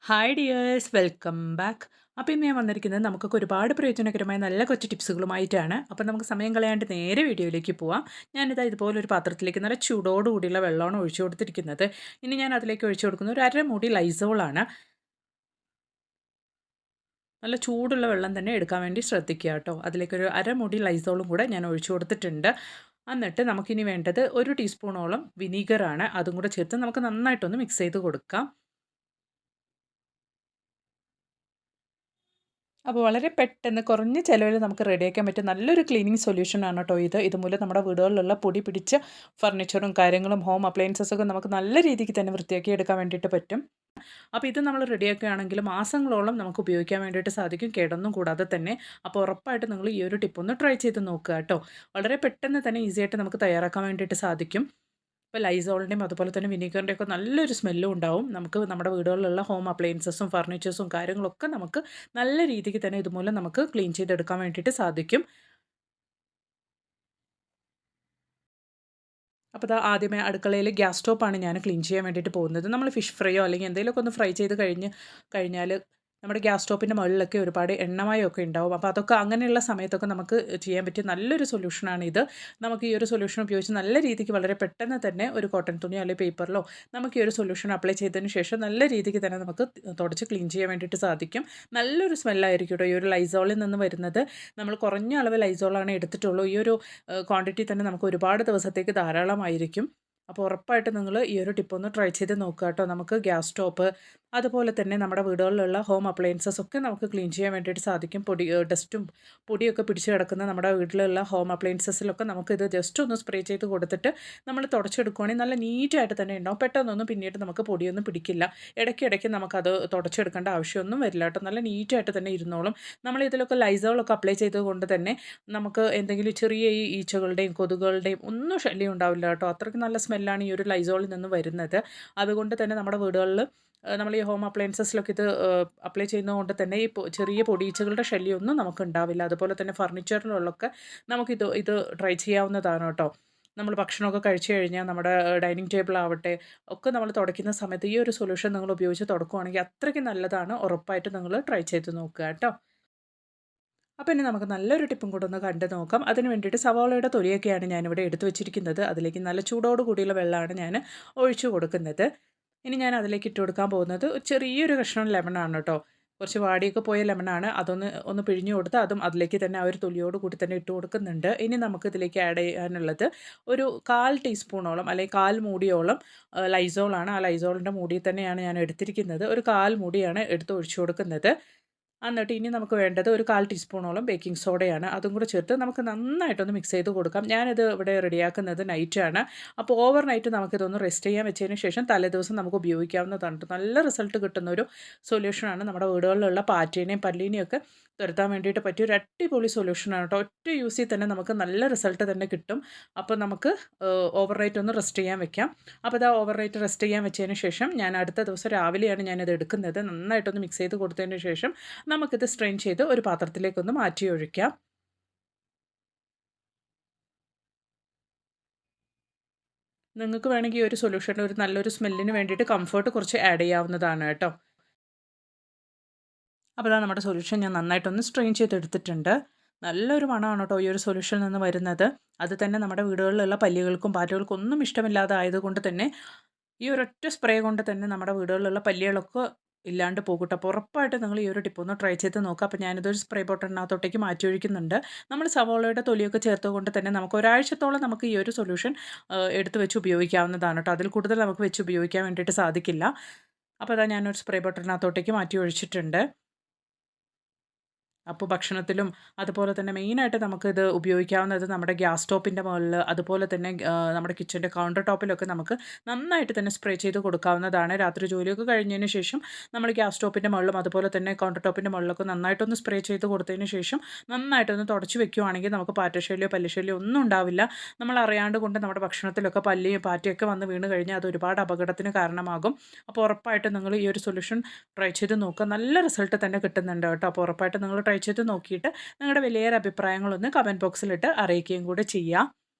Hi dears, welcome back. അപ്പോൾ ഇന്ന് ഞാൻ വന്നിരിക്കുന്നത് നമുക്കൊക്കെ ഒരുപാട് പ്രയോജനകരമായ നല്ല കൊച്ചു ടിപ്സുകളുമായിട്ടാണ്. അപ്പോൾ നമുക്ക് സമയം കളയാണ്ട് നേരെ വീഡിയോയിലേക്ക് പോവാം. ഞാനിതാ ഇതുപോലൊരു പാത്രത്തിലേക്ക് നല്ല ചൂടോടുകൂടിയുള്ള വെള്ളമാണ് ഒഴിച്ചു കൊടുത്തിരിക്കുന്നത്. ഇനി ഞാൻ അതിലേക്ക് ഒഴിച്ചു കൊടുക്കുന്നത് ഒരു അരമുടി ലൈസോളാണ്. നല്ല ചൂടുള്ള വെള്ളം തന്നെ എടുക്കാൻ വേണ്ടി ശ്രദ്ധിക്കുക കേട്ടോ. അതിലേക്കൊരു അരമുടി ലൈസോളും കൂടെ ഞാൻ ഒഴിച്ചു കൊടുത്തിട്ടുണ്ട്. എന്നിട്ട് നമുക്കിനി വേണ്ടത് 1 ടീസ്പൂണോളം വിനീഗറാണ്. അതും കൂടെ ചേർത്ത് നമുക്ക് നന്നായിട്ടൊന്ന് മിക്സ് ചെയ്ത് കൊടുക്കാം. അപ്പോൾ വളരെ പെട്ടെന്ന് കുറഞ്ഞ ചിലവിൽ നമുക്ക് റെഡിയാക്കാൻ പറ്റിയ നല്ലൊരു ക്ലീനിങ് സൊല്യൂഷനാണ് കേട്ടോ ഇത്. ഇതുമൂലം നമ്മുടെ വീടുകളിലുള്ള പൊടി പിടിച്ച ഫർണിച്ചറും കാര്യങ്ങളും ഹോം അപ്ലയൻസസൊക്കെ നമുക്ക് നല്ല രീതിക്ക് തന്നെ വൃത്തിയാക്കി എടുക്കാൻ വേണ്ടിയിട്ട് പറ്റും. അപ്പോൾ ഇത് നമ്മൾ റെഡിയാക്കുകയാണെങ്കിൽ മാസങ്ങളോളം നമുക്ക് ഉപയോഗിക്കാൻ വേണ്ടിയിട്ട് സാധിക്കും, കേടൊന്നും കൂടാതെ തന്നെ. അപ്പോൾ ഉറപ്പായിട്ട് നിങ്ങൾ ഈ ഒരു ടിപ്പ് ഒന്ന് ട്രൈ ചെയ്ത് നോക്കുക കേട്ടോ. വളരെ പെട്ടെന്ന് തന്നെ ഈസിയായിട്ട് നമുക്ക് തയ്യാറാക്കാൻ വേണ്ടിയിട്ട് സാധിക്കും. ഇപ്പോൾ ലൈസോളിൻ്റെയും അതുപോലെ തന്നെ വിനീഗറിൻ്റെയൊക്കെ നല്ലൊരു സ്മെല്ലും ഉണ്ടാവും. നമുക്ക് നമ്മുടെ വീടുകളിലുള്ള ഹോം അപ്ലയൻസസും ഫർണിച്ചേഴ്സും കാര്യങ്ങളൊക്കെ നമുക്ക് നല്ല രീതിക്ക് തന്നെ ഇതുമൂലം നമുക്ക് ക്ലീൻ ചെയ്തെടുക്കാൻ വേണ്ടിയിട്ട് സാധിക്കും. അപ്പോൾ ദാ ആദ്യമേ അടുക്കളയിൽ ഗ്യാസ് സ്റ്റോപ്പാണ് ഞാൻ ക്ലീൻ ചെയ്യാൻ വേണ്ടിയിട്ട് പോകുന്നത്. നമ്മൾ ഫിഷ് ഫ്രൈയോ അല്ലെങ്കിൽ എന്തെങ്കിലുമൊക്കെ ഒന്ന് ഫ്രൈ ചെയ്ത് കഴിഞ്ഞാൽ നമ്മുടെ ഗ്യാസ് സ്റ്റോപ്പിൻ്റെ മുകളിലൊക്കെ ഒരുപാട് എണ്ണമയമൊക്കെ ഉണ്ടാവും. അപ്പോൾ അതൊക്കെ അങ്ങനെയുള്ള സമയത്തൊക്കെ നമുക്ക് ചെയ്യാൻ പറ്റിയ നല്ലൊരു സൊല്യൂഷനാണിത്. നമുക്ക് ഈ ഒരു സൊല്യൂഷൻ ഉപയോഗിച്ച് നല്ല രീതിക്ക് വളരെ പെട്ടെന്ന് തന്നെ ഒരു കോട്ടൺ തുണിയോ അല്ലെങ്കിൽ പേപ്പറിലോ നമുക്ക് ഈ ഒരു സൊല്യൂഷൻ അപ്ലൈ ചെയ്തതിന് ശേഷം നല്ല രീതിക്ക് തന്നെ നമുക്ക് തുടച്ച് ക്ലീൻ ചെയ്യാൻ വേണ്ടിയിട്ട് സാധിക്കും. നല്ലൊരു സ്മെല്ലായിരിക്കും കേട്ടോ ഈ ഒരു ലൈസോളിൽ നിന്ന് വരുന്നത്. നമ്മൾ കുറഞ്ഞ അളവ് ലൈസോളാണ് എടുത്തിട്ടുള്ളൂ. ഈ ഒരു ക്വാണ്ടിറ്റി തന്നെ നമുക്ക് ഒരുപാട് ദിവസത്തേക്ക് ധാരാളമായിരിക്കും. അപ്പോൾ ഉറപ്പായിട്ടും നിങ്ങൾ ഈ ഒരു ടിപ്പ് ഒന്ന് ട്രൈ ചെയ്ത് നോക്കുക കേട്ടോ. നമുക്ക് ഗ്യാസ് സ്റ്റോപ്പ് അതുപോലെ തന്നെ നമ്മുടെ വീടുകളിലുള്ള ഹോം അപ്ലയൻസസ് ഒക്കെ നമുക്ക് ക്ലീൻ ചെയ്യാൻ വേണ്ടിയിട്ട് സാധിക്കും. ഡസ്റ്റും പൊടിയൊക്കെ പിടിച്ച് കിടക്കുന്ന നമ്മുടെ വീട്ടിലുള്ള ഹോം അപ്ലയൻസസിലൊക്കെ നമുക്കിത് ജസ്റ്റ് ഒന്ന് സ്പ്രേ ചെയ്ത് കൊടുത്തിട്ട് നമ്മൾ തുടച്ചെടുക്കുകയാണെങ്കിൽ നല്ല നീറ്റായിട്ട് തന്നെ ഉണ്ടാവും. പെട്ടെന്നൊന്നും പിന്നീട് നമുക്ക് പൊടിയൊന്നും പിടിക്കില്ല. ഇടയ്ക്കിടയ്ക്ക് നമുക്കത് തുടച്ചെടുക്കേണ്ട ആവശ്യമൊന്നും വരില്ല കേട്ടോ. നല്ല നീറ്റായിട്ട് തന്നെ ഇരുന്നോളും. നമ്മൾ ഇതിലൊക്കെ ലൈസോളൊക്കെ അപ്ലൈ ചെയ്തുകൊണ്ട് തന്നെ നമുക്ക് എന്തെങ്കിലും ചെറിയ ഈ ഈച്ചകളുടെയും കൊതുകുകളുടെയും ഒന്നും ശല്യം ഉണ്ടാവില്ല കേട്ടോ. അത്രയ്ക്ക് നല്ല സ്മെല്ലാണ് ഈ ഒരു ലൈസോളിൽ നിന്ന് വരുന്നത്. അതുകൊണ്ട് തന്നെ നമ്മുടെ വീടുകളിൽ നമ്മൾ ഈ ഹോം അപ്ലയൻസസിലൊക്കെ ഇത് അപ്ലൈ ചെയ്യുന്നതുകൊണ്ട് തന്നെ ഈ ചെറിയ പൊടിയീച്ചകളുടെ ശല്യമൊന്നും നമുക്കുണ്ടാവില്ല. അതുപോലെ തന്നെ ഫർണിച്ചറിലൊക്കെ നമുക്കിത് ട്രൈ ചെയ്യാവുന്നതാണ് കേട്ടോ. നമ്മൾ ഭക്ഷണമൊക്കെ കഴിച്ചു കഴിഞ്ഞാൽ നമ്മുടെ ഡൈനിങ് ടേബിൾ ആവട്ടെ ഒക്കെ നമ്മൾ തുടയ്ക്കുന്ന സമയത്ത് ഈ ഒരു സൊല്യൂഷൻ നിങ്ങൾ ഉപയോഗിച്ച് തുടക്കുകയാണെങ്കിൽ അത്രയ്ക്ക് നല്ലതാണ്. ഉറപ്പായിട്ട് നിങ്ങൾ ട്രൈ ചെയ്ത് നോക്കുക കേട്ടോ. അപ്പോൾ ഇനി നമുക്ക് നല്ലൊരു ടിപ്പും കൂടെ ഒന്ന് കണ്ടു നോക്കാം. അതിന് വേണ്ടിയിട്ട് സവാളയുടെ തൊലിയൊക്കെയാണ് ഞാനിവിടെ എടുത്തു വെച്ചിരിക്കുന്നത്. അതിലേക്ക് നല്ല ചൂടോട് കൂടിയുള്ള വെള്ളമാണ് ഞാൻ ഒഴിച്ചു കൊടുക്കുന്നത്. ഇനി ഞാൻ അതിലേക്ക് ഇട്ട് കൊടുക്കാൻ പോകുന്നത് ഒരു ചെറിയൊരു കഷ്ണം ലെമണാണ് കേട്ടോ. കുറച്ച് വാടിയൊക്കെ പോയ ലെമണാണ്. ഒന്ന് പിഴിഞ്ഞു കൊടുത്ത് അതും അതിലേക്ക് തന്നെ ആ ഒരു തൊലിയോട് കൂടി തന്നെ ഇട്ട് കൊടുക്കുന്നുണ്ട്. ഇനി നമുക്ക് ഇതിലേക്ക് ആഡ് ചെയ്യാനുള്ളത് ഒരു 1/4 ടീസ്പൂണോളം അല്ലെങ്കിൽ 1/4 മൂടിയോളം ലൈസോളാണ്. ആ ലൈസോളിൻ്റെ മൂടി തന്നെയാണ് ഞാൻ എടുത്തിരിക്കുന്നത്. ഒരു 1/4 മൂടിയാണ് എടുത്ത് ഒഴിച്ചു കൊടുക്കുന്നത്. എന്നിട്ട് ഇനി നമുക്ക് വേണ്ടത് ഒരു 1/4 ടീസ്പൂണോളം ബേക്കിംഗ് സോഡയാണ്. അതും കൂടെ ചേർത്ത് നമുക്ക് നന്നായിട്ടൊന്ന് മിക്സ് ചെയ്ത് കൊടുക്കാം. ഞാനിത് ഇവിടെ റെഡിയാക്കുന്നത് നൈറ്റാണ്. അപ്പോൾ ഓവർ നൈറ്റ് നമുക്കിതൊന്ന് റെസ്റ്റ് ചെയ്യാൻ വെച്ചതിന് ശേഷം തലേദിവസം നമുക്ക് ഉപയോഗിക്കാവുന്നതാണ്. നല്ല റിസൾട്ട് കിട്ടുന്ന ഒരു സൊല്യൂഷനാണ്. നമ്മുടെ വീടുകളിലുള്ള പാറ്റേനെയും പല്ലീനെയും ഒക്കെ തുരത്താൻ വേണ്ടിയിട്ട് പറ്റിയ ഒരു അടിപൊളി സൊല്യൂഷനാണ് കേട്ടോ. ഒറ്റ യൂസിൽ തന്നെ നമുക്ക് നല്ല റിസൾട്ട് തന്നെ കിട്ടും. അപ്പോൾ നമുക്ക് ഓവർ നൈറ്റ് ഒന്ന് റെസ്റ്റ് ചെയ്യാൻ വെക്കാം. അപ്പോൾ ഇതാ ഓവർ നൈറ്റ് റെസ്റ്റ് ചെയ്യാൻ വെച്ചതിന് ശേഷം ഞാൻ അടുത്ത ദിവസം രാവിലെയാണ് ഞാനിത് എടുക്കുന്നത്. നന്നായിട്ടൊന്ന് മിക്സ് ചെയ്ത് കൊടുത്തതിന് ശേഷം നമുക്കിത് സ്ട്രെയിൻ ചെയ്ത് ഒരു പാത്രത്തിലേക്കൊന്ന് മാറ്റി ഒഴിക്കാം. നിങ്ങൾക്ക് വേണമെങ്കിൽ ഈ ഒരു സൊല്യൂഷൻ്റെ ഒരു നല്ലൊരു സ്മെല്ലിന് വേണ്ടിയിട്ട് കംഫർട്ട് കുറച്ച് ആഡ് ചെയ്യാവുന്നതാണ് കേട്ടോ. അപ്പോൾ അതാ നമ്മുടെ സൊല്യൂഷൻ ഞാൻ നന്നായിട്ടൊന്ന് സ്ട്രെയിൻ ചെയ്തെടുത്തിട്ടുണ്ട്. നല്ലൊരു മണമാണ് കേട്ടോ ഈ ഒരു സൊല്യൂഷനിൽ നിന്ന് വരുന്നത്. അത് തന്നെ നമ്മുടെ വീടുകളിലുള്ള പല്ലികൾക്കും പാറ്റകൾക്കും ഒന്നും ഇഷ്ടമില്ലാതെ ആയതുകൊണ്ട് തന്നെ ഈ ഒരൊറ്റ സ്പ്രേ കൊണ്ട് തന്നെ നമ്മുടെ വീടുകളിലുള്ള പല്ലികളൊക്കെ ഇല്ലാണ്ട് പോകും ട്ടോ. അപ്പോൾ ഉറപ്പായിട്ടും നിങ്ങൾ ഈ ഒരു ടിപ്പ് ഒന്ന് ട്രൈ ചെയ്ത് നോക്കുക. അപ്പോൾ ഞാനിതൊരു സ്പ്രേ ബോട്ടിലിനകത്തോട്ടേക്ക് മാറ്റി ഒഴിക്കുന്നുണ്ട്. നമ്മൾ സവോളയുടെ തൊലിയൊക്കെ ചേർത്തുകൊണ്ട് തന്നെ നമുക്ക് ഒരാഴ്ചത്തോളം നമുക്ക് ഈ ഒരു സൊല്യൂഷൻ എടുത്ത് വെച്ച് ഉപയോഗിക്കാവുന്നതാണ് കേട്ടോ. അതിൽ കൂടുതൽ നമുക്ക് വെച്ച് ഉപയോഗിക്കാൻ വേണ്ടിയിട്ട് സാധിക്കില്ല. അപ്പോൾ അതാ ഞാനൊരു സ്പ്രേ ബോട്ടിലിനകത്തോട്ടേക്ക് മാറ്റി ഒഴിച്ചിട്ടുണ്ട്. അപ്പോൾ ഭക്ഷണത്തിലും അതുപോലെ തന്നെ മെയിനായിട്ട് നമുക്കിത് ഉപയോഗിക്കാവുന്നത് നമ്മുടെ ഗ്യാസ് സ്റ്റോപ്പിൻ്റെ മുകളിൽ അതുപോലെ തന്നെ നമ്മുടെ കിച്ചൻ്റെ കൗണ്ടർ ടോപ്പിലൊക്കെ നമുക്ക് നന്നായിട്ട് തന്നെ സ്പ്രേ ചെയ്ത് കൊടുക്കാവുന്നതാണ്. രാത്രി ജോലിയൊക്കെ കഴിഞ്ഞതിന് ശേഷം നമ്മൾ ഗ്യാസ് സ്റ്റോപ്പിൻ്റെ മുകളിലും അതുപോലെ തന്നെ കൗണ്ടർ ടോപ്പിൻ്റെ മുകളിലൊക്കെ നന്നായിട്ടൊന്ന് സ്പ്രേ ചെയ്ത് കൊടുത്തതിന് ശേഷം നന്നായിട്ടൊന്ന് തുടച്ച് വെക്കുകയാണെങ്കിൽ നമുക്ക് പാറ്റശല്യമോ പല്ലിശല്യമോ ഒന്നും ഉണ്ടാവില്ല. നമ്മൾ അറിയാണ്ട് കൊണ്ട് നമ്മുടെ ഭക്ഷണത്തിലൊക്കെ പല്ലിയും പാറ്റയൊക്കെ വന്ന് വീണ് കഴിഞ്ഞാൽ അത് ഒരുപാട് അപകടത്തിന് കാരണമാകും. അപ്പോൾ ഉറപ്പായിട്ടും നിങ്ങൾ ഈ ഒരു സൊല്യൂഷൻ ട്രൈ ചെയ്ത് നോക്കുക. നല്ല റിസൾട്ട് തന്നെ കിട്ടുന്നുണ്ട് കേട്ടോ. അപ്പോൾ ഉറപ്പായിട്ടും നിങ്ങൾ ട്രൈ ചെയ്ത് നോക്കിയിട്ട് നിങ്ങളുടെ വിലയേറെ അഭിപ്രായങ്ങളൊന്ന് കമൻറ്റ് ബോക്സിലിട്ട് അറിയിക്കുകയും കൂടെ ചെയ്യുക.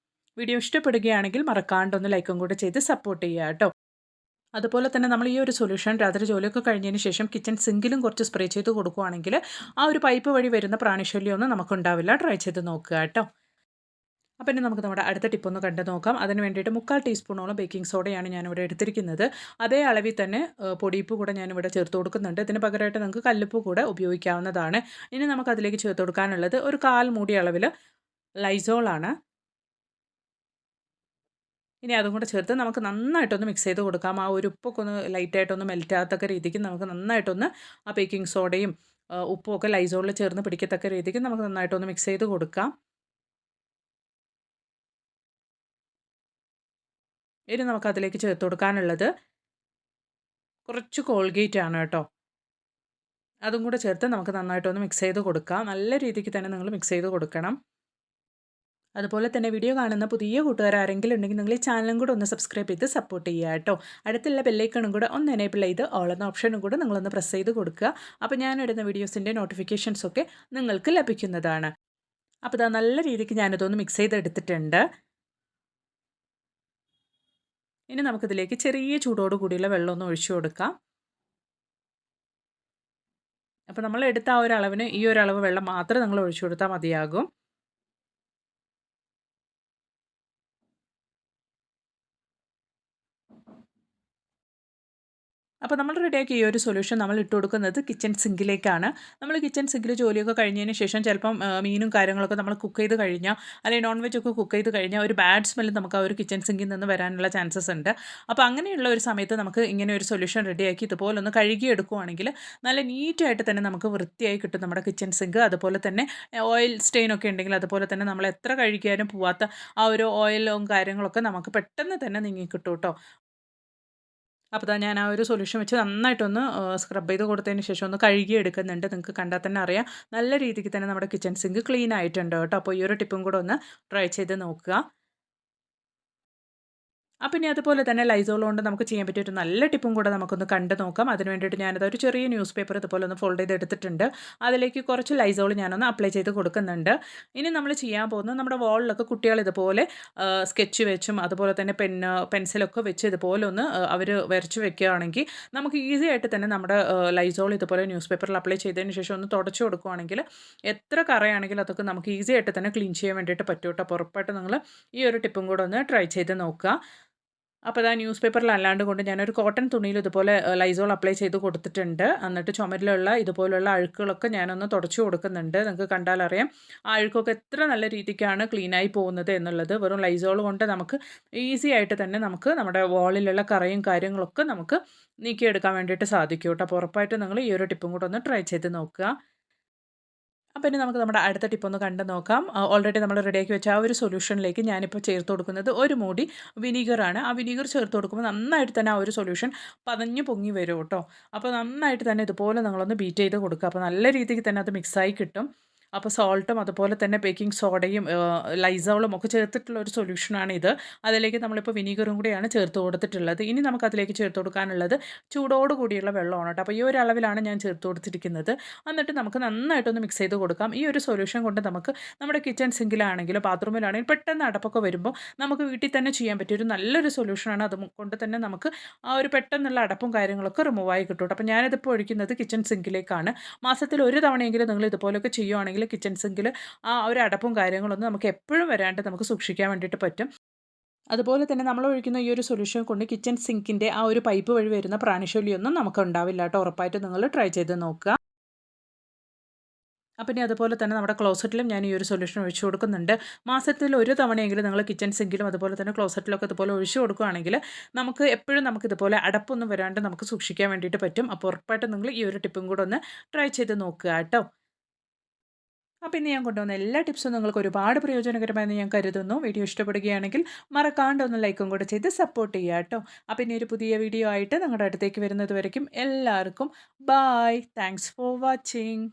വീഡിയോ ഇഷ്ടപ്പെടുകയാണെങ്കിൽ മറക്കാണ്ടൊന്ന് ലൈക്കും കൂടെ ചെയ്ത് സപ്പോർട്ട് ചെയ്യുക കേട്ടോ. അതുപോലെ തന്നെ നമ്മൾ ഈ ഒരു സൊല്യൂഷൻ രാത്രി ജോലിയൊക്കെ കഴിഞ്ഞതിന് ശേഷം കിച്ചൺ സിങ്കിലും കുറച്ച് സ്പ്രേ ചെയ്ത് കൊടുക്കുകയാണെങ്കിൽ ആ ഒരു പൈപ്പ് വഴി വരുന്ന പ്രാണിശല്യമൊന്നും നമുക്കുണ്ടാവില്ല. ട്രൈ ചെയ്ത് നോക്കുക കേട്ടോ. അപ്പോൾ ഇനി നമുക്ക് നമ്മുടെ അടുത്ത ടിപ്പ് ഒന്ന് കണ്ടു നോക്കാം. അതിന് വേണ്ടിയിട്ട് 3/4 ടീസ്പൂണോളം ബേക്കിംഗ് സോഡയാണ് ഞാനിവിടെ എടുത്തിരിക്കുന്നത്. അതേ അളവിൽ തന്നെ പൊടിയുപ്പ് കൂടെ ഞാനിവിടെ ചേർത്ത് കൊടുക്കുന്നുണ്ട്. ഇതിന് പകരമായിട്ട് നിങ്ങൾക്ക് കല്ലുപ്പ് കൂടെ ഉപയോഗിക്കാവുന്നതാണ്. ഇനി നമുക്കതിലേക്ക് ചേർത്ത് കൊടുക്കാനുള്ളത് ഒരു 1/4 മൂടി അളവിൽ ലൈസോളാണ്. ഇനി അതും കൂടെ ചേർത്ത് നമുക്ക് നന്നായിട്ടൊന്ന് മിക്സ് ചെയ്ത് കൊടുക്കാം. ആ ഒരു ഉപ്പൊക്കെ ഒന്ന് ലൈറ്റായിട്ടൊന്ന് മെൽറ്റ് ആകത്തക്ക രീതിക്ക് നമുക്ക് നന്നായിട്ടൊന്ന് ആ ബേക്കിംഗ് സോഡയും ഉപ്പും ഒക്കെ ലൈസോളിൽ ചേർന്ന് പിടിക്കത്തക്ക രീതിക്ക് നമുക്ക് നന്നായിട്ടൊന്ന് മിക്സ് ചെയ്ത് കൊടുക്കാം. ഇനി നമുക്കതിലേക്ക് ചേർത്ത് കൊടുക്കാനുള്ളത് കുറച്ച് കോൾഗേറ്റ് ആണ് കേട്ടോ. അതും കൂടെ ചേർത്ത് നമുക്ക് നന്നായിട്ടൊന്ന് മിക്സ് ചെയ്ത് കൊടുക്കാം. നല്ല രീതിക്ക് തന്നെ നിങ്ങൾ മിക്സ് ചെയ്ത് കൊടുക്കണം. അതുപോലെ തന്നെ വീഡിയോ കാണുന്ന പുതിയ കൂട്ടുകാർ ആരെങ്കിലും ഉണ്ടെങ്കിൽ നിങ്ങൾ ഈ ചാനലും കൂടെ ഒന്ന് സബ്സ്ക്രൈബ് ചെയ്ത് സപ്പോർട്ട് ചെയ്യുക കേട്ടോ. അടുത്തുള്ള ബെല്ലൈക്കണും കൂടെ ഒന്ന് എനേബിൾ ചെയ്ത് ഓൾ എന്ന ഓപ്ഷനും കൂടെ നിങ്ങളൊന്ന് പ്രസ് ചെയ്ത് കൊടുക്കുക. അപ്പോൾ ഞാനിടുന്ന വീഡിയോസിൻ്റെ നോട്ടിഫിക്കേഷൻസ് ഒക്കെ നിങ്ങൾക്ക് ലഭിക്കുന്നതാണ്. അപ്പോൾ ഇതാ നല്ല രീതിക്ക് ഞാനിതൊന്ന് മിക്സ് ചെയ്തെടുത്തിട്ടുണ്ട്. ഇനി നമുക്കിതിലേക്ക് ചെറിയ ചൂടോട് കൂടിയുള്ള വെള്ളം ഒന്ന് ഒഴിച്ചു കൊടുക്കാം. അപ്പോൾ നമ്മൾ എടുത്ത ആ ഒരു അളവിന് ഈ ഒരു അളവ് വെള്ളം മാത്രം നിങ്ങൾ ഒഴിച്ചു കൊടുത്താൽ മതിയാകും. അപ്പോൾ നമ്മൾ റെഡിയാക്കിയ ഈ ഒരു സൊല്യൂഷൻ നമ്മൾ ഇട്ട് കൊടുക്കുന്നത് കിച്ചൺ സിങ്കിലേക്കാണ്. നമ്മൾ കിച്ചൺ സിങ്കിൽ ജോലിയൊക്കെ കഴിഞ്ഞതിന് ശേഷം ചിലപ്പം മീനും കാര്യങ്ങളൊക്കെ നമ്മൾ കുക്ക് ചെയ്ത് കഴിഞ്ഞാൽ അല്ലെങ്കിൽ നോൺ വെജ് ഒക്കെ കുക്ക് ചെയ്ത് കഴിഞ്ഞാൽ ഒരു ബാഡ് സ്മെല്ല് നമുക്ക് ആ ഒരു കിച്ചൺ സിങ്കിൽ നിന്ന് വരാനുള്ള ചാൻസസ് ഉണ്ട്. അപ്പോൾ അങ്ങനെയുള്ള ഒരു സമയത്ത് നമുക്ക് ഇങ്ങനെ ഒരു സൊല്യൂഷൻ റെഡിയാക്കി ഇതുപോലെ ഒന്ന് കഴുകിയെടുക്കുകയാണെങ്കിൽ നല്ല നീറ്റായിട്ട് തന്നെ നമുക്ക് വൃത്തിയായി കിട്ടും നമ്മുടെ കിച്ചൺ സിങ്ക്. അതുപോലെ തന്നെ ഓയിൽ സ്റ്റെയിൻ ഒക്കെ ഉണ്ടെങ്കിൽ അതുപോലെ തന്നെ നമ്മൾ എത്ര കഴുകിയാലും പോവാത്ത ആ ഒരു ഓയിലും കാര്യങ്ങളൊക്കെ നമുക്ക് പെട്ടെന്ന് തന്നെ നീങ്ങി കിട്ടും കേട്ടോ. അപ്പോൾ ദാ ഞാൻ ആ ഒരു സൊല്യൂഷൻ വെച്ച് നന്നായിട്ടൊന്ന് സ്ക്രബ് ചെയ്ത് കൊടുത്തതിന് ശേഷം ഒന്ന് കഴുകി എടുക്കുന്നുണ്ട്. നിങ്ങൾക്ക് കണ്ടാൽ തന്നെ അറിയാം നല്ല രീതിക്ക് തന്നെ നമ്മുടെ കിച്ചൺ സിങ്ക് ക്ലീൻ ആയിട്ടുണ്ട് കേട്ടോ. അപ്പോൾ ഈ ഒരു ടിപ്പും കൂടെ ഒന്ന് ട്രൈ ചെയ്ത് നോക്കുക. അപ്പം ഇനി അതുപോലെ തന്നെ ലൈസോൾ കൊണ്ട് നമുക്ക് ചെയ്യാൻ പറ്റിയ ഒരു നല്ല ടിപ്പും കൂടെ നമുക്കൊന്ന് കണ്ടു നോക്കാം. അതിന് വേണ്ടിയിട്ട് ഞാനത് ഒരു ചെറിയ ന്യൂസ് പേപ്പർ ഇതുപോലെ ഒന്ന് ഫോൾഡ് ചെയ്ത് എടുത്തിട്ടുണ്ട്. അതിലേക്ക് കുറച്ച് ലൈസോൾ ഞാനൊന്ന് അപ്ലൈ ചെയ്ത് കൊടുക്കുന്നുണ്ട്. ഇനി നമ്മൾ ചെയ്യാൻ പോകുന്നത് നമ്മുടെ വാളിലൊക്കെ കുട്ടികൾ ഇതുപോലെ സ്കെച്ച് വെച്ചും അതുപോലെ തന്നെ പെൻസിലൊക്കെ വെച്ച് ഇതുപോലെ ഒന്ന് അവർ വരച്ച് വെക്കുകയാണെങ്കിൽ നമുക്ക് ഈസി ആയിട്ട് തന്നെ നമ്മുടെ ലൈസോൾ ഇതുപോലെ ന്യൂസ് പേപ്പറിൽ അപ്ലൈ ചെയ്തതിന് ശേഷം ഒന്ന് തുടച്ച് കൊടുക്കുകയാണെങ്കിൽ എത്ര കറയാണെങ്കിലും അതൊക്കെ നമുക്ക് ഈസി ആയിട്ട് തന്നെ ക്ലീൻ ചെയ്യാൻ വേണ്ടിയിട്ട് പറ്റും കേട്ടോ. അപ്പോൾ ഉറപ്പായിട്ട് നിങ്ങൾ ഈ ഒരു ടിപ്പും കൂടെ ഒന്ന് ട്രൈ ചെയ്ത് നോക്കുക. അപ്പോൾ അതാ ന്യൂസ് പേപ്പറിൽ അല്ലാണ്ട് കൊണ്ട് ഞാനൊരു കോട്ടൺ തുണിയിൽ ഇതുപോലെ ലൈസോൾ അപ്ലൈ ചെയ്ത് കൊടുത്തിട്ടുണ്ട്. എന്നിട്ട് ചുമരിലുള്ള ഇതുപോലുള്ള അഴുക്കുകളൊക്കെ ഞാനൊന്ന് തുടച്ചു കൊടുക്കുന്നുണ്ട്. നിങ്ങൾക്ക് കണ്ടാലറിയാം ആ അഴുക്കൊക്കെ എത്ര നല്ല രീതിക്കാണ് ക്ലീനായി പോകുന്നത് എന്നുള്ളത്. വെറും ലൈസോൾ കൊണ്ട് നമുക്ക് ഈസി ആയിട്ട് തന്നെ നമുക്ക് നമ്മുടെ വാളിലുള്ള കറയും കാര്യങ്ങളൊക്കെ നമുക്ക് നീക്കിയെടുക്കാൻ വേണ്ടിയിട്ട് സാധിക്കും കേട്ടോ. അപ്പോൾ ഉറപ്പായിട്ട് നിങ്ങൾ ഈ ഒരു ടിപ്പും കൂടെ ഒന്ന് ട്രൈ ചെയ്ത് നോക്കുക. അപ്പോൾ ഇനി നമുക്ക് നമ്മുടെ അടുത്ത ടിപ്പ് ഒന്ന് കണ്ടു നോക്കാം. ഓൾറെഡി നമ്മൾ റെഡിയാക്കി വെച്ച ആ ഒരു സൊല്യൂഷനിലേക്ക് ഞാനിപ്പോൾ ചേർത്ത് കൊടുക്കുന്നത് ഒരു മൂടി വിനീഗറാണ്. ആ വിനീഗർ ചേർത്ത് കൊടുക്കുമ്പോൾ നന്നായിട്ട് തന്നെ ആ ഒരു സൊല്യൂഷൻ പതഞ്ഞ് പൊങ്ങി വരും കേട്ടോ. അപ്പോൾ നന്നായിട്ട് തന്നെ ഇതുപോലെ നിങ്ങളൊന്ന് ബീറ്റ് ചെയ്ത് കൊടുക്കുക. അപ്പോൾ നല്ല രീതിക്ക് തന്നെ അത് മിക്സായി കിട്ടും. അപ്പോൾ സോൾട്ടും അതുപോലെ തന്നെ ബേക്കിംഗ് സോഡയും ലൈസോളും ഒക്കെ ചേർത്തിട്ടുള്ള ഒരു സൊല്യൂഷനാണ് ഇത്. അതിലേക്ക് നമ്മളിപ്പോൾ വിനീഗറും കൂടിയാണ് ചേർത്ത് കൊടുത്തിട്ടുള്ളത്. ഇനി നമുക്കതിലേക്ക് ചേർത്ത് കൊടുക്കാനുള്ളത് ചൂടോട് കൂടിയുള്ള വെള്ളമാണ് കേട്ടോ. അപ്പോൾ ഈ ഒരു അളവിലാണ് ഞാൻ ചേർത്ത് കൊടുത്തിരിക്കുന്നത്. എന്നിട്ട് നമുക്ക് നന്നായിട്ടൊന്ന് മിക്സ് ചെയ്ത് കൊടുക്കാം. ഈ ഒരു സൊല്യൂഷൻ കൊണ്ട് നമുക്ക് നമ്മുടെ കിച്ചൺ സിങ്കിലാണെങ്കിലും ബാത്റൂമിലാണെങ്കിലും പെട്ടെന്ന് അടപ്പൊക്കെ വരുമ്പോൾ നമുക്ക് വീട്ടിൽ തന്നെ ചെയ്യാൻ പറ്റിയ ഒരു നല്ലൊരു സൊല്യൂഷനാണ്. അതുകൊണ്ട് തന്നെ നമുക്ക് ആ ഒരു പെട്ടെന്നുള്ള അടപ്പും കാര്യങ്ങളൊക്കെ റിമൂവായി കിട്ടും കേട്ടോ. അപ്പോൾ ഞാനിതിപ്പോൾ ഒഴിക്കുന്നത് കിച്ചൺ സിങ്കിലേക്കാണ്. മാസത്തിൽ ഒരു തവണയെങ്കിലും നിങ്ങൾ ഇതുപോലെയൊക്കെ ചെയ്യുവാണെങ്കിൽ കിച്ചൺ സിങ്കിൽ ആ ഒരു അടപ്പും കാര്യങ്ങളൊന്നും നമുക്ക് എപ്പോഴും വരാണ്ട് നമുക്ക് സൂക്ഷിക്കാൻ വേണ്ടിയിട്ട് പറ്റും. അതുപോലെ തന്നെ നമ്മൾ ഒഴിക്കുന്ന ഈ ഒരു സൊല്യൂഷൻ കൊണ്ട് കിച്ചൺ സിങ്കിൻ്റെ ആ ഒരു പൈപ്പ് വഴി വരുന്ന പ്രാണിശല്യമൊന്നും നമുക്ക് ഉണ്ടാവില്ല കേട്ടോ. ഉറപ്പായിട്ട് നിങ്ങൾ ട്രൈ ചെയ്ത് നോക്കുക. അപ്പം ഇനി അതുപോലെ തന്നെ നമ്മുടെ ക്ലോസറ്റിലും ഞാൻ ഈ ഒരു സൊല്യൂഷൻ ഒഴിച്ചു കൊടുക്കുന്നുണ്ട്. മാസത്തിൽ ഒരു തവണയെങ്കിലും നിങ്ങൾ കിച്ചൺ സിങ്കിലും അതുപോലെ തന്നെ ക്ലോസറ്റിലൊക്കെ ഇതുപോലെ ഒഴിച്ചു കൊടുക്കുകയാണെങ്കിൽ നമുക്ക് എപ്പോഴും നമുക്ക് ഇതുപോലെ അടപ്പൊന്നും വരാണ്ട് നമുക്ക് സൂക്ഷിക്കാൻ വേണ്ടിയിട്ട് പറ്റും. അപ്പോൾ ഉറപ്പായിട്ട് നിങ്ങൾ ഈ ഒരു ടിപ്പും കൂടെ ഒന്ന് ട്രൈ ചെയ്ത് നോക്കുക കേട്ടോ. അപ്പോൾ ഇന്ന് ഞാൻ കൊണ്ടുവന്ന എല്ലാ ടിപ്സും നിങ്ങൾക്ക് ഒരുപാട് പ്രയോജനകരമായെന്ന് ഞാൻ കരുതുന്നു. വീഡിയോ ഇഷ്ടപ്പെടുകയാണെങ്കിൽ മറക്കാണ്ട് ഒന്ന് ലൈക്കും കൂടെ ചെയ്ത് സപ്പോർട്ട് ചെയ്യുക കേട്ടോ. അപ്പോൾ ഇനി ഒരു പുതിയ വീഡിയോ ആയിട്ട് നിങ്ങളുടെ അടുത്തേക്ക് വരുന്നത് വരയ്ക്കും എല്ലാവർക്കും ബായ്. Thanks for watching.